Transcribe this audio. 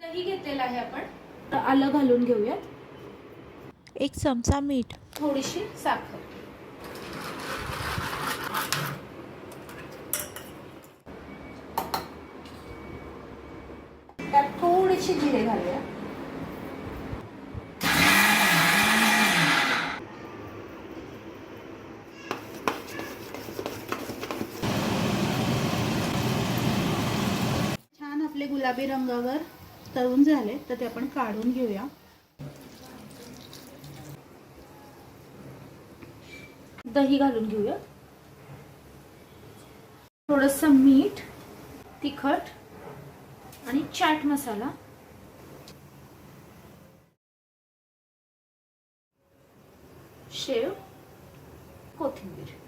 दही घेतलेलं आहे आपण. आलं घालून घेऊयात. 1 चमचा मीठ, थोडीशी साखर. त्यात थोडीशी जिरे घालूया. छान आपले गुलाबी रंगावर तळून झाले तर ते आपण काढून घेऊया. दही घालून घेऊया. थोडंसं मीठ, तिखट आणि चाट मसाला. शेव, कोथिंबीर.